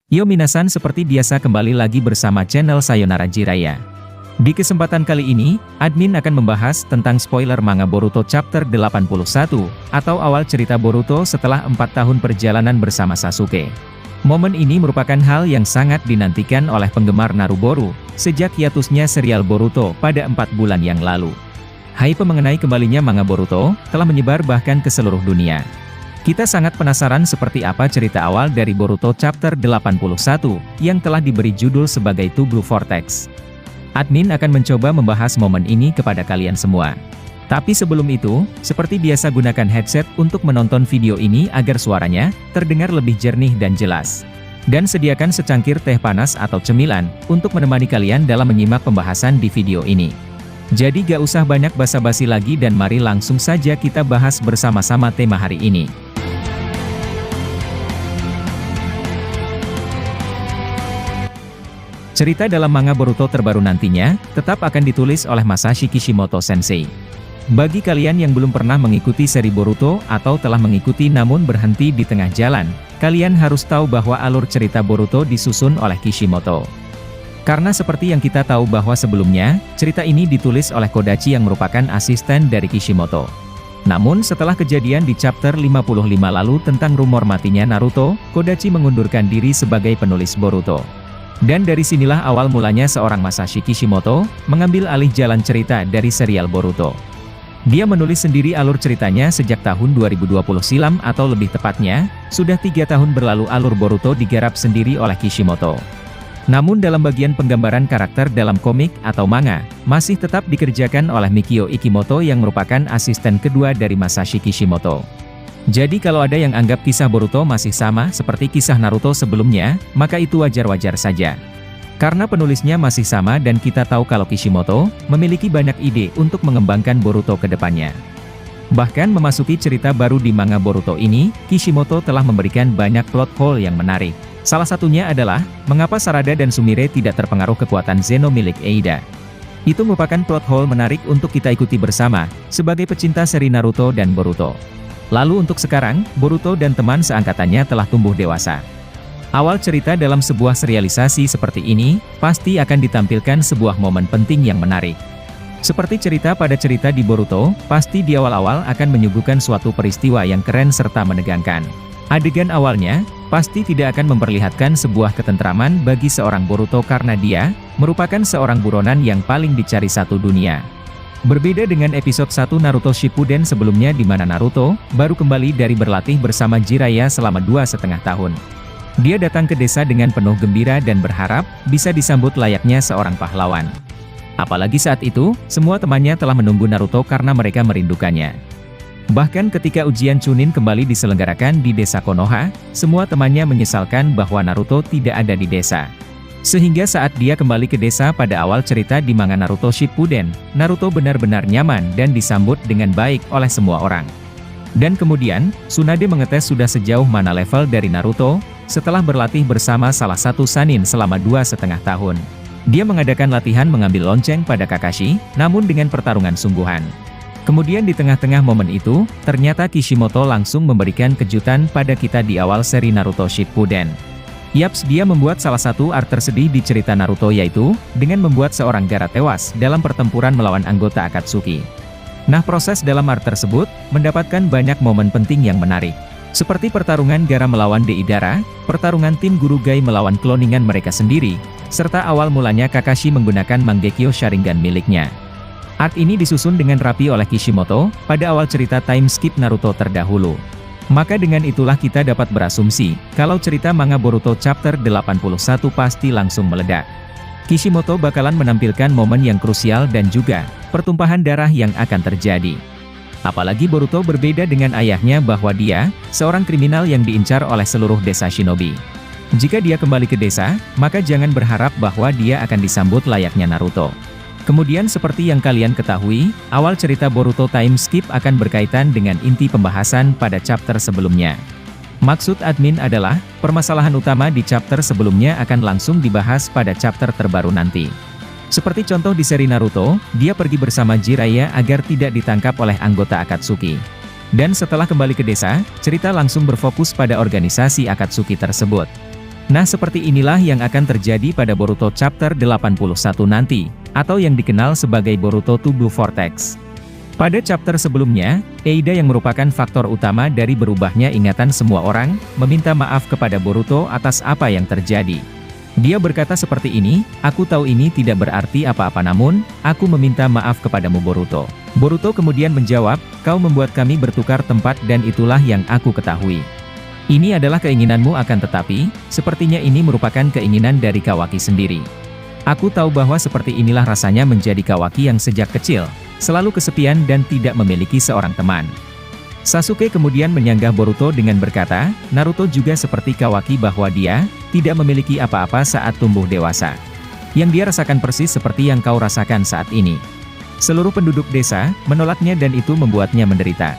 Yo minasan, seperti biasa kembali lagi bersama channel Sayonara Jiraiya. Di kesempatan kali ini, admin akan membahas tentang spoiler manga Boruto chapter 81, atau awal cerita Boruto setelah 4 tahun perjalanan bersama Sasuke. Momen ini merupakan hal yang sangat dinantikan oleh penggemar Naruboru, sejak hiatusnya serial Boruto pada 4 bulan yang lalu. Hype mengenai kembalinya manga Boruto, telah menyebar bahkan ke seluruh dunia. Kita sangat penasaran seperti apa cerita awal dari Boruto chapter 81, yang telah diberi judul sebagai To Blue Vortex. Admin akan mencoba membahas momen ini kepada kalian semua. Tapi sebelum itu, seperti biasa gunakan headset untuk menonton video ini agar suaranya terdengar lebih jernih dan jelas. Dan sediakan secangkir teh panas atau cemilan, untuk menemani kalian dalam menyimak pembahasan di video ini. Jadi gak usah banyak basa-basi lagi dan mari langsung saja kita bahas bersama-sama tema hari ini. Cerita dalam manga Boruto terbaru nantinya, tetap akan ditulis oleh Masashi Kishimoto Sensei. Bagi kalian yang belum pernah mengikuti seri Boruto, atau telah mengikuti namun berhenti di tengah jalan, kalian harus tahu bahwa alur cerita Boruto disusun oleh Kishimoto. Karena seperti yang kita tahu bahwa sebelumnya, cerita ini ditulis oleh Kodachi yang merupakan asisten dari Kishimoto. Namun setelah kejadian di chapter 55 lalu tentang rumor matinya Naruto, Kodachi mengundurkan diri sebagai penulis Boruto. Dan dari sinilah awal mulanya seorang Masashi Kishimoto, mengambil alih jalan cerita dari serial Boruto. Dia menulis sendiri alur ceritanya sejak tahun 2020 silam, atau lebih tepatnya, sudah 3 tahun berlalu alur Boruto digarap sendiri oleh Kishimoto. Namun dalam bagian penggambaran karakter dalam komik atau manga, masih tetap dikerjakan oleh Mikio Ikimoto yang merupakan asisten kedua dari Masashi Kishimoto. Jadi kalau ada yang anggap kisah Boruto masih sama seperti kisah Naruto sebelumnya, maka itu wajar-wajar saja. Karena penulisnya masih sama dan kita tahu kalau Kishimoto memiliki banyak ide untuk mengembangkan Boruto ke depannya. Bahkan memasuki cerita baru di manga Boruto ini, Kishimoto telah memberikan banyak plot hole yang menarik. Salah satunya adalah, mengapa Sarada dan Sumire tidak terpengaruh kekuatan Zeno milik Eida. Itu merupakan plot hole menarik untuk kita ikuti bersama, sebagai pecinta seri Naruto dan Boruto. Lalu untuk sekarang, Boruto dan teman seangkatannya telah tumbuh dewasa. Awal cerita dalam sebuah serialisasi seperti ini, pasti akan ditampilkan sebuah momen penting yang menarik. Seperti cerita pada cerita di Boruto, pasti di awal-awal akan menyuguhkan suatu peristiwa yang keren serta menegangkan. Adegan awalnya, pasti tidak akan memperlihatkan sebuah ketentraman bagi seorang Boruto karena dia, merupakan seorang buronan yang paling dicari satu dunia. Berbeda dengan episode 1 Naruto Shippuden sebelumnya di mana Naruto baru kembali dari berlatih bersama Jiraiya selama 2,5 tahun. Dia datang ke desa dengan penuh gembira dan berharap bisa disambut layaknya seorang pahlawan. Apalagi saat itu, semua temannya telah menunggu Naruto karena mereka merindukannya. Bahkan ketika ujian Chunin kembali diselenggarakan di desa Konoha, semua temannya menyesalkan bahwa Naruto tidak ada di desa. Sehingga saat dia kembali ke desa pada awal cerita di manga Naruto Shippuden, Naruto benar-benar nyaman dan disambut dengan baik oleh semua orang. Dan kemudian, Tsunade mengetes sudah sejauh mana level dari Naruto, setelah berlatih bersama salah satu Sannin selama 2,5 tahun. Dia mengadakan latihan mengambil lonceng pada Kakashi, namun dengan pertarungan sungguhan. Kemudian di tengah-tengah momen itu, ternyata Kishimoto langsung memberikan kejutan pada kita di awal seri Naruto Shippuden. Yaps, dia membuat salah satu arc tersedih di cerita Naruto yaitu, dengan membuat seorang Gaara tewas dalam pertempuran melawan anggota Akatsuki. Nah, proses dalam arc tersebut, mendapatkan banyak momen penting yang menarik. Seperti pertarungan Gaara melawan Deidara, pertarungan tim Guru Gai melawan kloningan mereka sendiri, serta awal mulanya Kakashi menggunakan Mangekyo Sharingan miliknya. Arc ini disusun dengan rapi oleh Kishimoto, pada awal cerita time skip Naruto terdahulu. Maka dengan itulah kita dapat berasumsi, kalau cerita manga Boruto chapter 81 pasti langsung meledak. Kishimoto bakalan menampilkan momen yang krusial dan juga, pertumpahan darah yang akan terjadi. Apalagi Boruto berbeda dengan ayahnya bahwa dia, seorang kriminal yang diincar oleh seluruh desa shinobi. Jika dia kembali ke desa, maka jangan berharap bahwa dia akan disambut layaknya Naruto. Kemudian seperti yang kalian ketahui, awal cerita Boruto time skip akan berkaitan dengan inti pembahasan pada chapter sebelumnya. Maksud admin adalah, permasalahan utama di chapter sebelumnya akan langsung dibahas pada chapter terbaru nanti. Seperti contoh di seri Naruto, dia pergi bersama Jiraiya agar tidak ditangkap oleh anggota Akatsuki. Dan setelah kembali ke desa, cerita langsung berfokus pada organisasi Akatsuki tersebut. Nah, seperti inilah yang akan terjadi pada Boruto chapter 81 nanti, atau yang dikenal sebagai Boruto Tubuh Vortex. Pada chapter sebelumnya, Eida yang merupakan faktor utama dari berubahnya ingatan semua orang, meminta maaf kepada Boruto atas apa yang terjadi. Dia berkata seperti ini, "Aku tahu ini tidak berarti apa-apa namun, aku meminta maaf kepadamu Boruto." Boruto kemudian menjawab, "Kau membuat kami bertukar tempat dan itulah yang aku ketahui. Ini adalah keinginanmu akan tetapi, sepertinya ini merupakan keinginan dari Kawaki sendiri. Aku tahu bahwa seperti inilah rasanya menjadi Kawaki yang sejak kecil, selalu kesepian dan tidak memiliki seorang teman." Sasuke kemudian menyanggah Boruto dengan berkata, "Naruto juga seperti Kawaki bahwa dia tidak memiliki apa-apa saat tumbuh dewasa. Yang dia rasakan persis seperti yang kau rasakan saat ini. Seluruh penduduk desa menolaknya dan itu membuatnya menderita."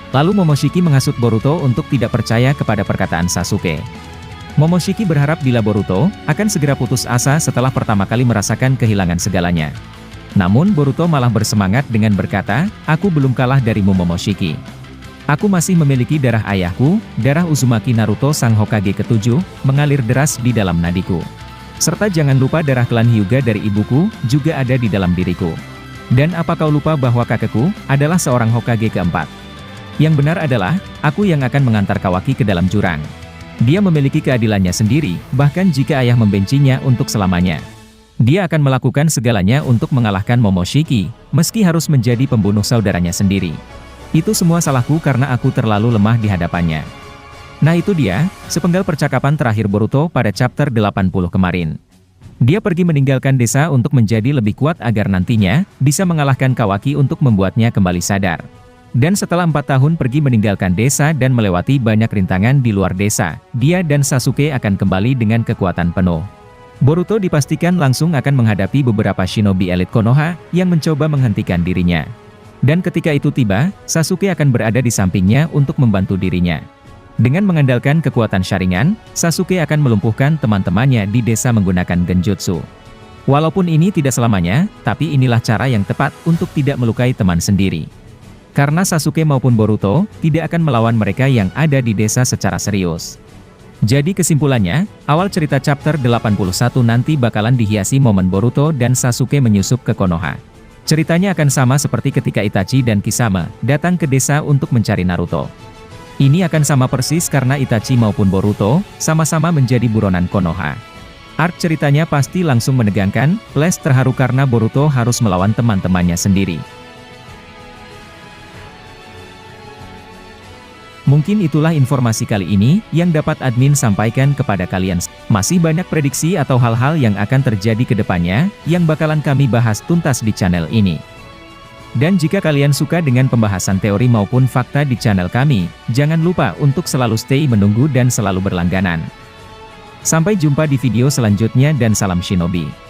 Lalu Momoshiki menghasut Boruto untuk tidak percaya kepada perkataan Sasuke. Momoshiki berharap bila Boruto akan segera putus asa setelah pertama kali merasakan kehilangan segalanya. Namun Boruto malah bersemangat dengan berkata, "Aku belum kalah darimu Momoshiki. Aku masih memiliki darah ayahku, darah Uzumaki Naruto sang Hokage ke-7, mengalir deras di dalam nadiku. Serta jangan lupa darah klan Hyuga dari ibuku, juga ada di dalam diriku. Dan apa kau lupa bahwa kakekku adalah seorang Hokage ke-4? Yang benar adalah, aku yang akan mengantar Kawaki ke dalam jurang. Dia memiliki keadilannya sendiri, bahkan jika ayah membencinya untuk selamanya. Dia akan melakukan segalanya untuk mengalahkan Momoshiki, meski harus menjadi pembunuh saudaranya sendiri. Itu semua salahku karena aku terlalu lemah di hadapannya." Nah itu dia, sepenggal percakapan terakhir Boruto pada chapter 80 kemarin. Dia pergi meninggalkan desa untuk menjadi lebih kuat agar nantinya, bisa mengalahkan Kawaki untuk membuatnya kembali sadar. Dan setelah 4 tahun pergi meninggalkan desa dan melewati banyak rintangan di luar desa, dia dan Sasuke akan kembali dengan kekuatan penuh. Boruto dipastikan langsung akan menghadapi beberapa shinobi elit Konoha, yang mencoba menghentikan dirinya. Dan ketika itu tiba, Sasuke akan berada di sampingnya untuk membantu dirinya. Dengan mengandalkan kekuatan Sharingan, Sasuke akan melumpuhkan teman-temannya di desa menggunakan genjutsu. Walaupun ini tidak selamanya, tapi inilah cara yang tepat untuk tidak melukai teman sendiri. Karena Sasuke maupun Boruto, tidak akan melawan mereka yang ada di desa secara serius. Jadi kesimpulannya, awal cerita chapter 81 nanti bakalan dihiasi momen Boruto dan Sasuke menyusup ke Konoha. Ceritanya akan sama seperti ketika Itachi dan Kisame datang ke desa untuk mencari Naruto. Ini akan sama persis karena Itachi maupun Boruto sama-sama menjadi buronan Konoha. Arc ceritanya pasti langsung menegangkan, plus terharu karena Boruto harus melawan teman-temannya sendiri. Mungkin itulah informasi kali ini yang dapat admin sampaikan kepada kalian. Masih banyak prediksi atau hal-hal yang akan terjadi ke depannya, yang bakalan kami bahas tuntas di channel ini. Dan jika kalian suka dengan pembahasan teori maupun fakta di channel kami, jangan lupa untuk selalu stay menunggu dan selalu berlangganan. Sampai jumpa di video selanjutnya dan salam Shinobi.